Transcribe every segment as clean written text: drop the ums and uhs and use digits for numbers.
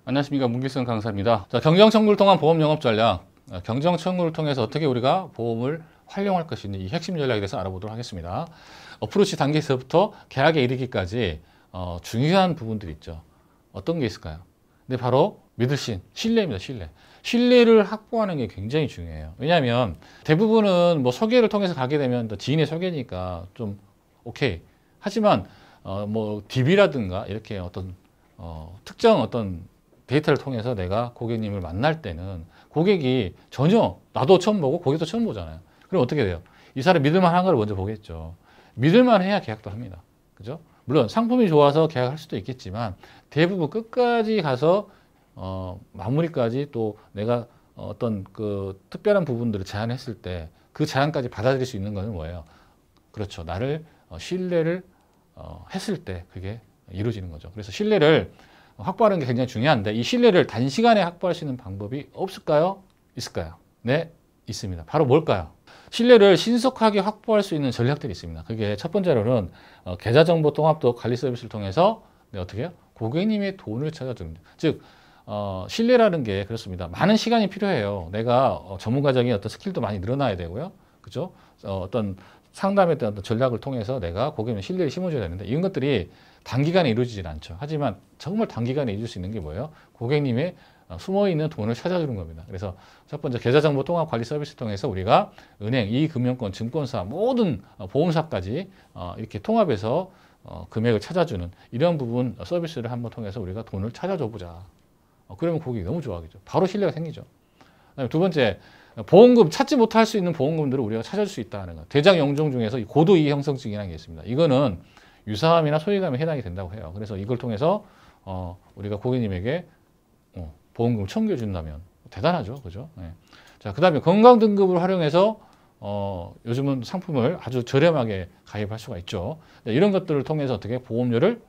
안녕하십니까, 문길성 강사입니다. 자, 경정청구를 통한 보험 영업 전략, 경정청구를 통해서 어떻게 우리가 보험을 활용할 것인지 이 핵심 전략에 대해서 알아보도록 하겠습니다. 어프로치 단계에서부터 계약에 이르기까지 중요한 부분들이 있죠. 어떤 게 있을까요? 근데 바로 믿으신 신뢰입니다. 신뢰를 확보하는 게 굉장히 중요해요. 왜냐하면 대부분은 뭐 소개를 통해서 가게 되면 지인의 소개니까 좀 오케이. 하지만 뭐 DB라든가 이렇게 어떤 특정 어떤 데이터를 통해서 내가 고객님을 만날 때는 고객이 전혀 나도 처음 보고 고객도 처음 보잖아요. 그럼 어떻게 돼요? 이 사람 믿을만한 걸 먼저 보겠죠. 믿을만해야 계약도 합니다. 그죠? 물론 상품이 좋아서 계약할 수도 있겠지만 대부분 끝까지 가서 마무리까지 또 내가 어떤 그 특별한 부분들을 제안했을 때 그 제안까지 받아들일 수 있는 것은 뭐예요? 그렇죠. 나를 신뢰를 했을 때 그게 이루어지는 거죠. 그래서 신뢰를 확보하는 게 굉장히 중요한데 이 신뢰를 단시간에 확보할 수 있는 방법이 없을까요? 있을까요? 네, 있습니다. 바로 뭘까요? 신뢰를 신속하게 확보할 수 있는 전략들이 있습니다. 그게 첫 번째로는 계좌정보 통합도 관리 서비스를 통해서 어떻게 해요? 고객님의 돈을 찾아줍니다. 즉 신뢰라는 게 그렇습니다. 많은 시간이 필요해요. 내가 전문가적인 어떤 스킬도 많이 늘어나야 되고요. 그죠? 어떤 상담에 대한 어떤 전략을 통해서 내가 고객님의 신뢰를 심어줘야 되는데 이런 것들이 단기간에 이루어지진 않죠. 하지만 정말 단기간에 이룰 수 있는 게 뭐예요? 고객님의 숨어있는 돈을 찾아주는 겁니다. 그래서 첫 번째 계좌정보 통합 관리 서비스를 통해서 우리가 은행, 이금융권, 증권사, 모든 보험사까지 이렇게 통합해서 금액을 찾아주는 이런 부분 서비스를 한번 통해서 우리가 돈을 찾아줘 보자. 그러면 고객이 너무 좋아하겠죠. 바로 신뢰가 생기죠. 그다음에 두 번째, 보험금 찾지 못할 수 있는 보험금들을 우리가 찾아줄 수 있다는 것. 대장 영종 중에서 고도 이의 형성증이라는 게 있습니다. 이거는 유사함이나 소외감에 해당이 된다고 해요. 그래서 이걸 통해서 우리가 고객님에게 보험금을 청구해 준다면 대단하죠, 그죠? 네. 자, 그다음에 건강 등급을 활용해서 요즘은 상품을 아주 저렴하게 가입할 수가 있죠. 이런 것들을 통해서 어떻게 보험료를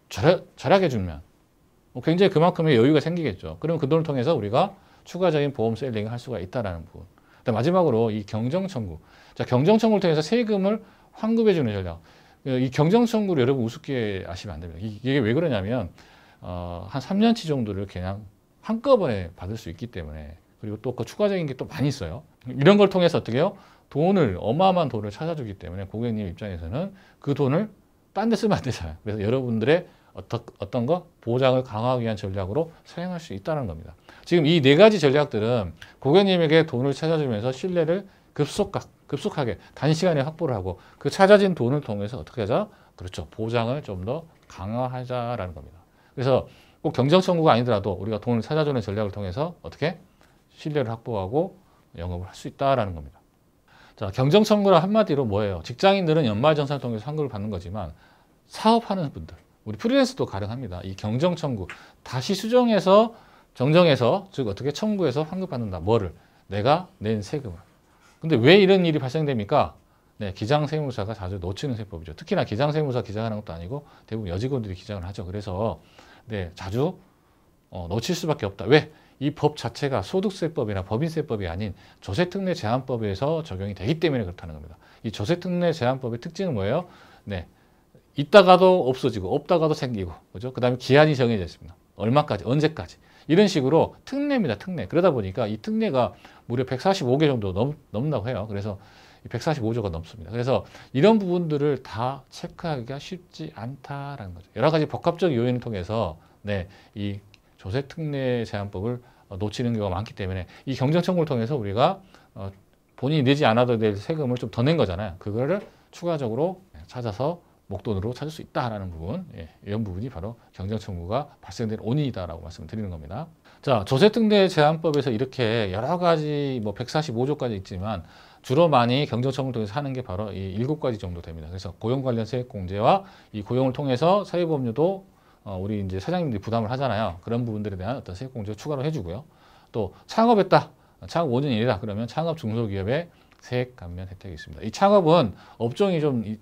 절약해 주면 굉장히 그만큼의 여유가 생기겠죠. 그럼 그 돈을 통해서 우리가 추가적인 보험 셀링을 할 수가 있다는 부분. 마지막으로 이 경정청구. 자, 경정청구를 통해서 세금을 환급해 주는 전략. 이 경정청구를 여러분 우습게 아시면 안 됩니다. 이게 왜 그러냐면 한 3년치 정도를 그냥 한꺼번에 받을 수 있기 때문에 그리고 또 그 추가적인 게 또 많이 있어요. 이런 걸 통해서 어떻게 해요? 어마어마한 돈을 찾아주기 때문에 고객님 입장에서는 그 돈을 딴 데 쓰면 안 되잖아요. 그래서 여러분들의 어떤 거 보장을 강화하기 위한 전략으로 사용할 수 있다는 겁니다. 지금 이 네 가지 전략들은 고객님에게 돈을 찾아주면서 신뢰를 급속하게 단시간에 확보를 하고 그 찾아진 돈을 통해서 어떻게 하자? 그렇죠. 보장을 좀 더 강화하자라는 겁니다. 그래서 꼭 경정청구가 아니더라도 우리가 돈을 찾아주는 전략을 통해서 어떻게? 신뢰를 확보하고 영업을 할 수 있다라는 겁니다. 자, 경정청구란 한마디로 뭐예요? 직장인들은 연말정산을 통해서 환급을 받는 거지만 사업하는 분들, 우리 프리랜서도 가능합니다. 이 경정청구 다시 정정해서 즉 어떻게 청구해서 환급받는다. 뭐를? 내가 낸 세금을. 근데 왜 이런 일이 발생됩니까? 네, 기장세무사가 자주 놓치는 세법이죠. 특히나 기장세무사 기장하는 것도 아니고 대부분 여직원들이 기장을 하죠. 그래서 네, 자주 놓칠 수밖에 없다. 왜? 이 법 자체가 소득세법이나 법인세법이 아닌 조세특례제한법에서 적용이 되기 때문에 그렇다는 겁니다. 이 조세특례제한법의 특징은 뭐예요? 네, 있다가도 없어지고 없다가도 생기고, 그죠? 그 다음에 기한이 정해져 있습니다. 얼마까지, 언제까지. 이런 식으로 특례입니다, 특례. 그러다 보니까 이 특례가 무려 145개 정도 넘는다고 해요. 그래서 145조가 넘습니다. 그래서 이런 부분들을 다 체크하기가 쉽지 않다라는 거죠. 여러 가지 복합적 요인을 통해서 네, 이 조세특례 제한법을 놓치는 경우가 많기 때문에 이 경정청구를 통해서 우리가 본인이 내지 않아도 될 세금을 좀 더 낸 거잖아요. 그거를 추가적으로 찾아서 목돈으로 찾을 수 있다라는 부분, 이런 부분이 바로 경정청구가 발생된 원인이다라고 말씀을 드리는 겁니다. 자, 조세특례 제한법에서 이렇게 여러 가지 145조까지 있지만 주로 많이 경정청구를 통해서 하는 게 바로 이 7가지 정도 됩니다. 그래서 고용 관련 세액공제와 이 고용을 통해서 사회보험료도 우리 이제 사장님들이 부담을 하잖아요. 그런 부분들에 대한 어떤 세액공제를 추가로 해주고요. 또 창업했다, 창업 5년 이내다 그러면 창업 중소기업의 세액 감면 혜택이 있습니다. 이 창업은 업종이 좀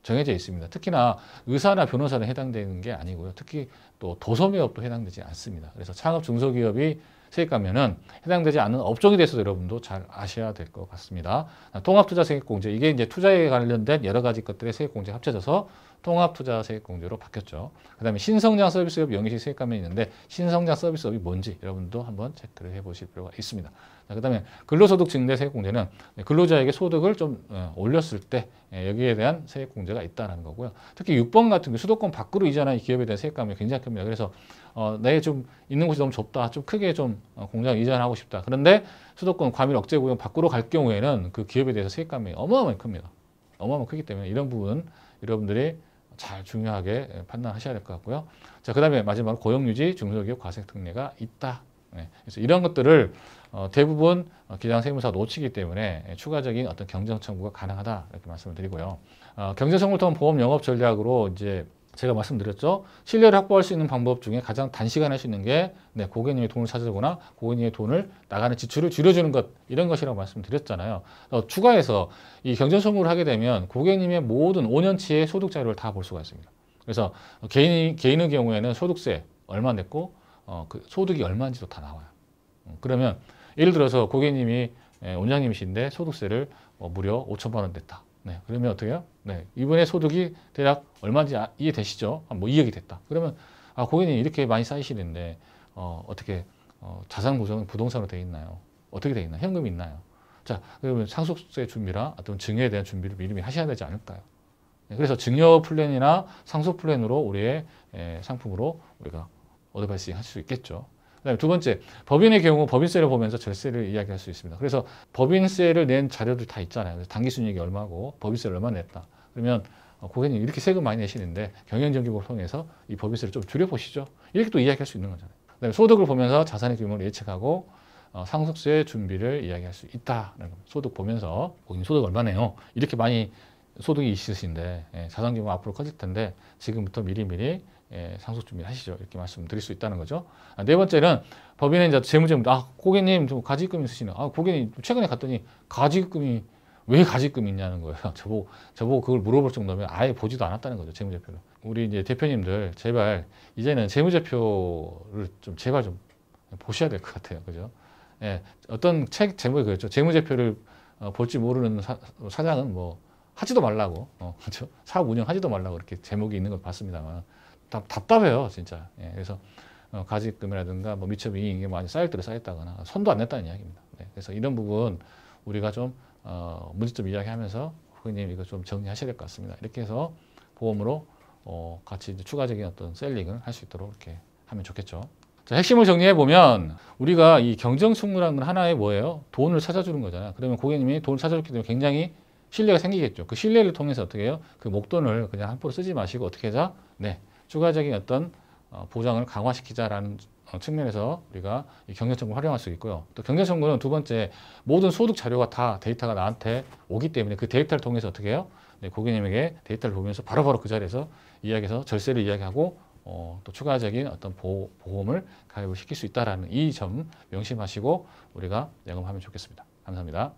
정해져 있습니다. 특히나 의사나 변호사는 해당되는 게 아니고요. 특히 또 도소매업도 해당되지 않습니다. 그래서 창업 중소기업이 세액감면은 해당되지 않는 업종에 대해서도 여러분도 잘 아셔야 될 것 같습니다. 통합투자세액공제, 이게 이제 투자에 관련된 여러 가지 것들의 세액공제가 합쳐져서 통합투자세액공제로 바뀌었죠. 그 다음에 신성장 서비스업 영위식 세액감면이 있는데 신성장 서비스업이 뭔지 여러분도 한번 체크를 해보실 필요가 있습니다. 그 다음에 근로소득 증대 세액공제는 근로자에게 소득을 좀 올렸을 때 여기에 대한 세액공제가 있다는 거고요. 특히 6번 같은 경우 수도권 밖으로 이전한 기업에 대한 세액감면이 굉장히 큽니다. 그래서 내가 좀 있는 곳이 너무 좁다, 좀 크게 좀 공장을 이전하고 싶다. 그런데 수도권 과밀 억제 구역 밖으로 갈 경우에는 그 기업에 대해서 세액감면이 어마어마하게 큽니다. 어마어마하게 크기 때문에 이런 부분 여러분들이 잘 중요하게 판단하셔야 될 것 같고요. 자, 그 다음에 마지막으로 고용유지 중소기업 과세 특례가 있다. 그래서 이런 것들을 대부분 기장세무사가 놓치기 때문에 추가적인 어떤 경정 청구가 가능하다 이렇게 말씀을 드리고요. 경제성을 통한 보험 영업 전략으로 이제 제가 말씀드렸죠. 신뢰를 확보할 수 있는 방법 중에 가장 단시간에 할 수 있는 게 고객님의 돈을 찾아주거나 고객님의 돈을 나가는 지출을 줄여주는 것, 이런 것이라고 말씀드렸잖아요. 추가해서 이 경제성을 하게 되면 고객님의 모든 5년치의 소득 자료를 다 볼 수가 있습니다. 그래서 개인의 경우에는 소득세 얼마 냈고 그 소득이 얼마인지도 다 나와요. 그러면 예를 들어서 고객님이 원장님이신데 소득세를 무려 5천만 원 냈다. 그러면 어떻게 해요? 이번에 소득이 대략 얼마인지 이해되시죠? 뭐 2억이 됐다. 그러면 고객님 이렇게 많이 쌓이시는데 어떻게 자산 구성은 부동산으로 되어 있나요? 어떻게 되어 있나요? 현금이 있나요? 자, 그러면 상속세 준비나 어떤 증여에 대한 준비를 미리 하셔야 되지 않을까요? 그래서 증여 플랜이나 상속 플랜으로 우리의 상품으로 우리가 어드바이싱 할 수 있겠죠. 그다음에 두 번째, 법인의 경우 법인세를 보면서 절세를 이야기할 수 있습니다. 그래서 법인세를 낸 자료들 다 있잖아요. 당기순이익이 얼마고 법인세를 얼마 냈다. 그러면 고객님 이렇게 세금 많이 내시는데 경영정기법을 통해서 이 법인세를 좀 줄여보시죠. 이렇게 또 이야기할 수 있는 거잖아요. 그다음에 소득을 보면서 자산의 규모를 예측하고 상속세 준비를 이야기할 수 있다는 겁니다. 소득 보면서 고객님 소득 얼마네요. 이렇게 많이 소득이 있으신데 자산 규모 앞으로 커질 텐데 지금부터 미리미리 상속 준비하시죠. 이렇게 말씀드릴 수 있다는 거죠. 네 번째는 법인의 이제 재무제표. 고객님 좀 가지금 있으시네. 고객님 최근에 갔더니 가지금이 왜 가지금이 있냐는 거예요. 저보고 그걸 물어볼 정도면 아예 보지도 않았다는 거죠. 재무제표를. 우리 이제 대표님들 제발 이제는 재무제표를 좀 제발 좀 보셔야 될 것 같아요. 그죠? 어떤 책 제목이 그랬죠. 재무제표를 볼지 모르는 사장은 뭐 하지도 말라고, 그렇죠? 사업 운영하지도 말라고 이렇게 제목이 있는 걸 봤습니다만. 답답해요, 진짜. 그래서 가지금이라든가 뭐 미처이익이 많이 쌓일 대로 쌓였다거나 손도 안 냈다는 이야기입니다. 그래서 이런 부분 우리가 좀 문제점 이야기하면서 고객님 이거 좀 정리하셔야 될 것 같습니다. 이렇게 해서 보험으로 같이 이제 추가적인 어떤 셀링을 할 수 있도록 이렇게 하면 좋겠죠. 자, 핵심을 정리해 보면 우리가 이 경정충무라는 건 하나의 뭐예요? 돈을 찾아주는 거잖아요. 그러면 고객님이 돈을 찾아줬기 때문에 굉장히 신뢰가 생기겠죠. 그 신뢰를 통해서 어떻게 해요? 그 목돈을 그냥 함부로 쓰지 마시고 어떻게 하자? 추가적인 어떤 보장을 강화시키자라는 측면에서 우리가 이 경제청구를 활용할 수 있고요. 또 경제청구는 두 번째, 모든 소득 자료가 다 데이터가 나한테 오기 때문에 그 데이터를 통해서 어떻게 해요? 고객님에게 데이터를 보면서 바로바로 그 자리에서 이야기해서 절세를 이야기하고 또 추가적인 어떤 보험을 가입을 시킬 수 있다는 이 점 명심하시고 우리가 영업하면 좋겠습니다. 감사합니다.